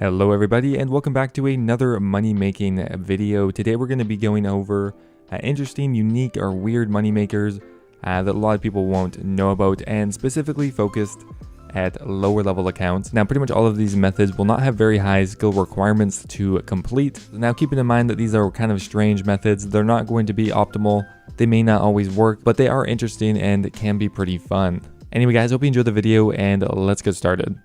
Hello everybody and welcome back to another money making video. Today we're going to be going over interesting, unique, or weird money makers that a lot of people won't know about, and specifically focused at lower level accounts. Now pretty much all of these methods will not have very high skill requirements to complete. Now keeping in mind that these are kind of strange methods, they're not going to be optimal, they may not always work, but they are interesting and can be pretty fun. Anyway guys, hope you enjoyed the video and let's get started.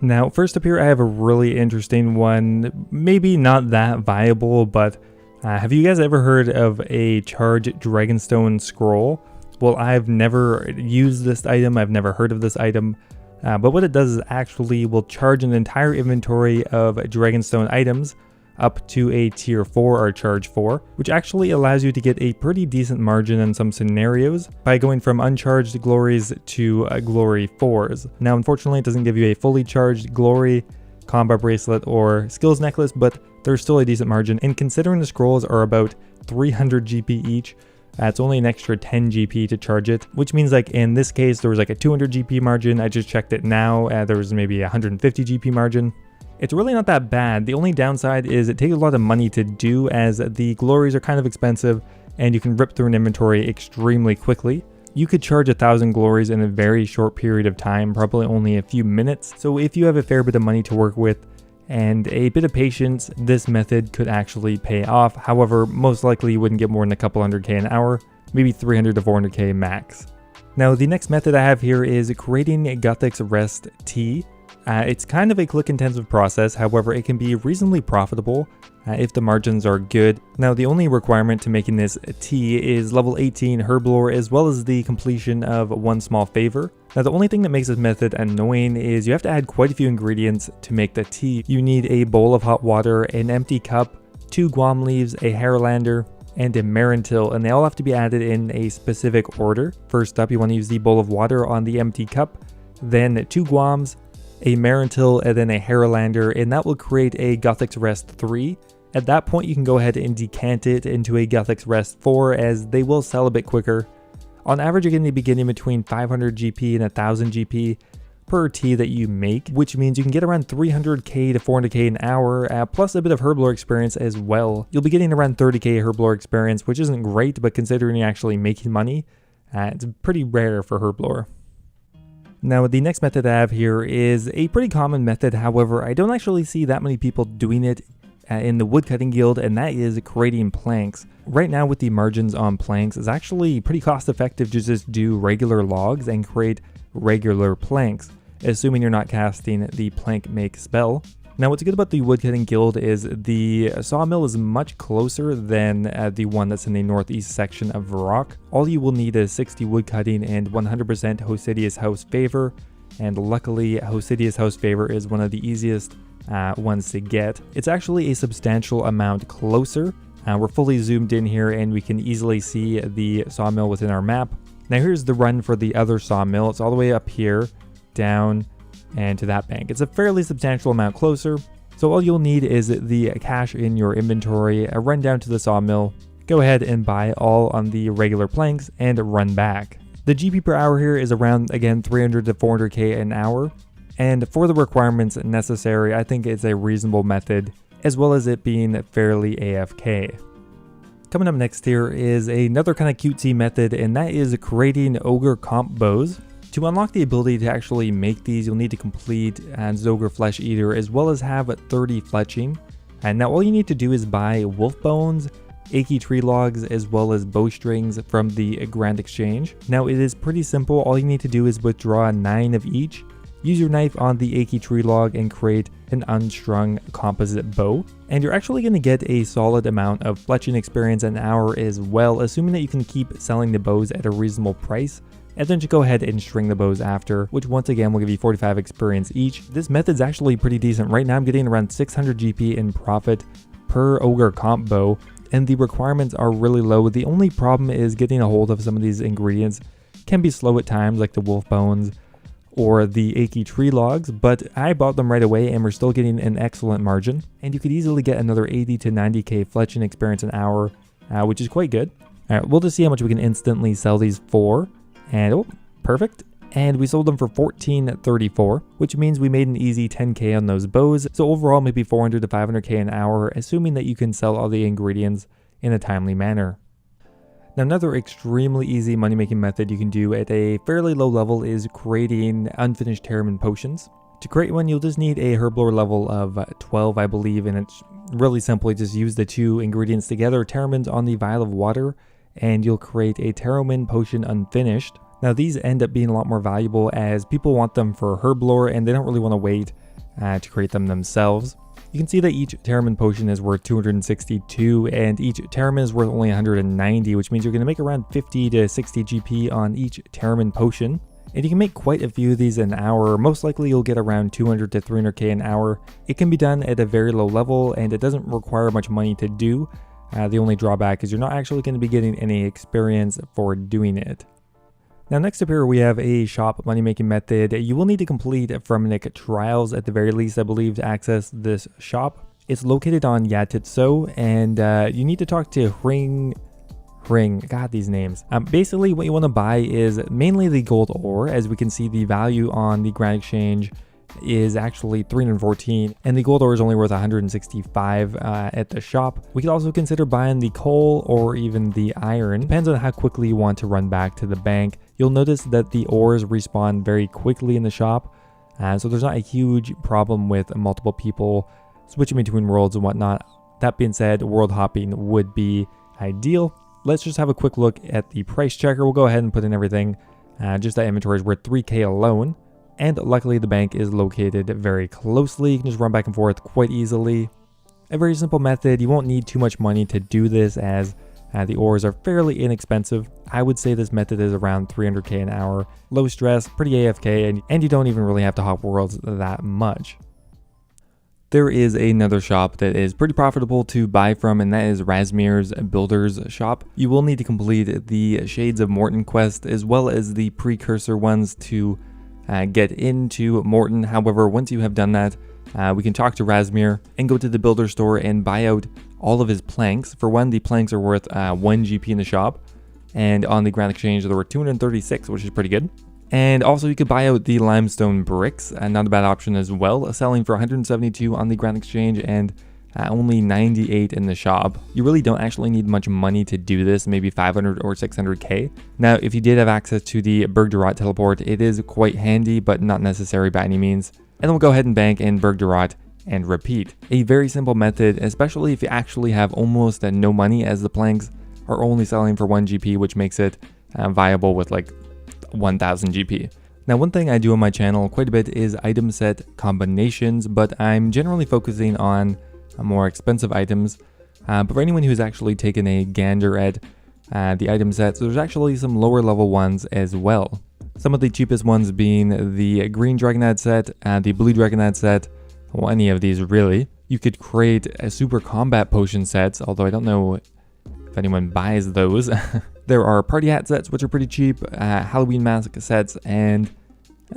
Now, first up here, I have a really interesting one, maybe not that viable, but have you guys ever heard of a charge Dragonstone scroll? Well, I've never used this item, I've never heard of this item, but what it does is actually will charge an entire inventory of Dragonstone items up to a tier 4 or charge 4, which actually allows you to get a pretty decent margin in some scenarios by going from uncharged glories to glory 4s. Now unfortunately it doesn't give you a fully charged glory, combat bracelet, or skills necklace, but there's still a decent margin, and considering the scrolls are about 300 GP each, it's only an extra 10 GP to charge it, which means like in this case there was like a 200 GP margin. I just checked it now, there was maybe a 150 GP margin. It's really not that bad. The only downside is it takes a lot of money to do, as the glories are kind of expensive and you can rip through an inventory extremely quickly. You could charge 1,000 glories in a very short period of time, probably only a few minutes. So if you have a fair bit of money to work with and a bit of patience, this method could actually pay off. However, most likely you wouldn't get more than a couple 100k an hour, maybe 300 to 400k max. Now the next method I have here is creating a Gothics rest tea. It's kind of a click-intensive process, however it can be reasonably profitable if the margins are good. Now the only requirement to making this tea is level 18 herblore, as well as the completion of one small favor. Now the only thing that makes this method annoying is you have to add quite a few ingredients to make the tea. You need a bowl of hot water, an empty cup, 2 guam leaves, a harelander, and a marentil, and they all have to be added in a specific order. First up, you want to use the bowl of water on the empty cup, then 2 guams, a marentil, and then a harelander, and that will create a Gothics rest 3. At that point you can go ahead and decant it into a Gothics rest 4, as they will sell a bit quicker. On average you're going to be getting between 500 GP and 1000 GP per tea that you make, which means you can get around 300k to 400k an hour, plus a bit of herblore experience as well. You'll be getting around 30k herblore experience, which isn't great, but considering you're actually making money, it's pretty rare for herblore. Now the next method I have here is a pretty common method, however I don't actually see that many people doing it in the woodcutting guild, and that is creating planks. Right now with the margins on planks, it's actually pretty cost effective to just do regular logs and create regular planks, assuming you're not casting the plank make spell. Now what's good about the woodcutting guild is the sawmill is much closer than the one that's in the northeast section of Varrock. All you will need is 60 woodcutting and 100% Hosidius House favor, and luckily Hosidius House favor is one of the easiest ones to get. It's actually a substantial amount closer. We're fully zoomed in here and we can easily see the sawmill within our map. Now here's the run for the other sawmill. It's all the way up here, down, and to that bank. It's a fairly substantial amount closer, so all you'll need is the cash in your inventory, run down to the sawmill, go ahead and buy all on the regular planks, and run back. The GP per hour here is around, again, 300 to 400k an hour, and for the requirements necessary, I think it's a reasonable method, as well as it being fairly AFK. Coming up next here is another kind of cutesy method, and that is creating Ogre Bows. To unlock the ability to actually make these, you'll need to complete Zogre Flesh Eater, as well as have 30 fletching. And now all you need to do is buy wolf bones, achy tree logs, as well as bowstrings from the Grand Exchange. Now it is pretty simple. All you need to do is withdraw 9 of each, use your knife on the achy tree log, and create an unstrung composite bow. And you're actually going to get a solid amount of fletching experience an hour as well, assuming that you can keep selling the bows at a reasonable price. And then just go ahead and string the bows after, which once again will give you 45 experience each. This method's actually pretty decent. Right now I'm getting around 600 GP in profit per Ogre bow, and the requirements are really low. The only problem is getting a hold of some of these ingredients can be slow at times, like the wolf bones or the achy tree logs, but I bought them right away and we're still getting an excellent margin. And you could easily get another 80 to 90k fletching experience an hour, which is quite good. All right, we'll just see how much we can instantly sell these for. And oh, perfect. and we sold them for $14.34, which means we made an easy 10k on those bows. So overall, maybe 400 to 500k an hour, assuming that you can sell all the ingredients in a timely manner. Now, another extremely easy money-making method you can do at a fairly low level is creating unfinished Theremin potions. To create one, you'll just need a herblore level of 12, I believe, and it's really simple. Just use the two ingredients together, Therimins on the vial of water, and you'll create a Theremin potion unfinished. Now, these end up being a lot more valuable as people want them for herblore and they don't really want to wait to create them themselves. You can see that each Theremin potion is worth 262 and each Theremin is worth only 190, which means you're going to make around 50 to 60 GP on each Theremin potion. And you can make quite a few of these an hour. Most likely you'll get around 200 to 300k an hour. It can be done at a very low level and it doesn't require much money to do. The only drawback is you're not actually going to be getting any experience for doing it. Now, next up here, we have a shop money-making method. You will need to complete Fremenic trials at the very least, I believe, to access this shop. It's located on Yatitso, and you need to talk to Hring, God, these names. Basically, what you want to buy is mainly the gold ore. As we can see, the value on the Grand Exchange is actually 314, and the gold ore is only worth 165 at the shop. We could also consider buying the coal or even the iron. Depends on how quickly you want to run back to the bank. You'll notice that the ores respawn very quickly in the shop, so there's not a huge problem with multiple people switching between worlds and whatnot. That being said, world hopping would be ideal. Let's just have a quick look at the price checker. We'll go ahead and put in everything. Just that inventory is worth 3k alone. And luckily the bank is located very closely. You can just run back and forth quite easily. A very simple method. You won't need too much money to do this as the ores are fairly inexpensive. I would say this method is around 300k an hour. Low stress, pretty AFK, and you don't even really have to hop worlds that much. There is another shop that is pretty profitable to buy from, and that is Razmir's Builder's Shop. You will need to complete the Shades of Morton quest as well as the precursor ones to get into Morton. However, once you have done that, we can talk to Razmir and go to the builder store and buy out all of his planks. For one, the planks are worth 1 GP in the shop, and on the Grand Exchange there were 236, which is pretty good. And also you could buy out the limestone bricks, not a bad option as well, selling for 172 on the Grand Exchange and only 98 in the shop. You really don't actually need much money to do this, maybe 500 or 600k. Now, if you did have access to the Bergdarat teleport, it is quite handy, but not necessary by any means. And then we'll go ahead and bank in Bergdarat and repeat. A very simple method, especially if you actually have almost no money, as the planks are only selling for 1 GP, which makes it viable with like 1000 GP. Now, one thing I do on my channel quite a bit is item set combinations, but I'm generally focusing on more expensive items. But for anyone who's actually taken a gander at the item sets, there's actually some lower level ones as well. Some of the cheapest ones being the green Dragonad set, the blue Dragonad set, well, any of these really. You could create a super combat potion sets, although I don't know if anyone buys those. There are party hat sets, which are pretty cheap, Halloween mask sets, and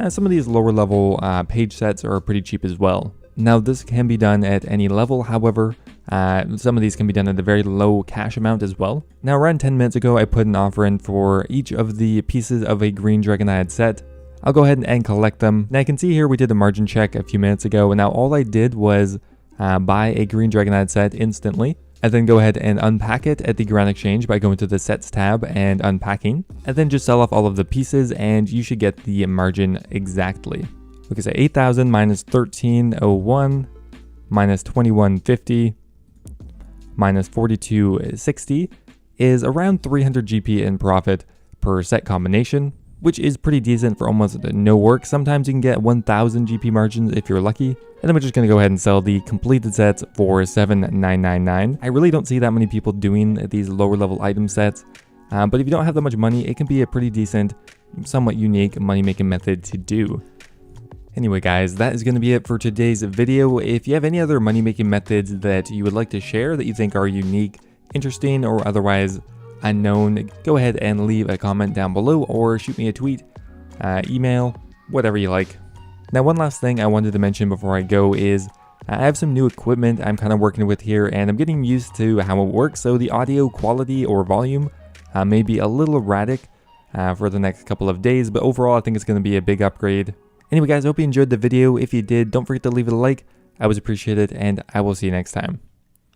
some of these lower level page sets are pretty cheap as well. Now, this can be done at any level. However, some of these can be done at a very low cash amount as well. Now, around 10 minutes ago, I put an offer in for each of the pieces of a green Dragonad set. I'll go ahead and collect them. Now, I can see here we did a margin check a few minutes ago, and now all I did was buy a green Dragonad set instantly, and then go ahead and unpack it at the Grand Exchange by going to the Sets tab and unpacking, and then just sell off all of the pieces, and you should get the margin exactly. Okay, so 8,000 minus 1301 minus 2150 minus 4260 is around 300 GP in profit per set combination, which is pretty decent for almost no work. Sometimes you can get 1000 GP margins if you're lucky. And then we're just going to go ahead and sell the completed sets for 7,999. I really don't see that many people doing these lower level item sets, but if you don't have that much money, it can be a pretty decent, somewhat unique money making method to do. Anyway guys, that is going to be it for today's video. If you have any other money making methods that you would like to share that you think are unique, interesting, or otherwise unknown, go ahead and leave a comment down below or shoot me a tweet, email, whatever you like. Now, one last thing I wanted to mention before I go is I have some new equipment I'm kind of working with here, and I'm getting used to how it works, so the audio quality or volume may be a little erratic. for the next couple of days, but overall I think it's going to be a big upgrade. Anyway guys, I hope you enjoyed the video. If you did, don't forget to leave it a like. I always appreciate it, and I will see you next time.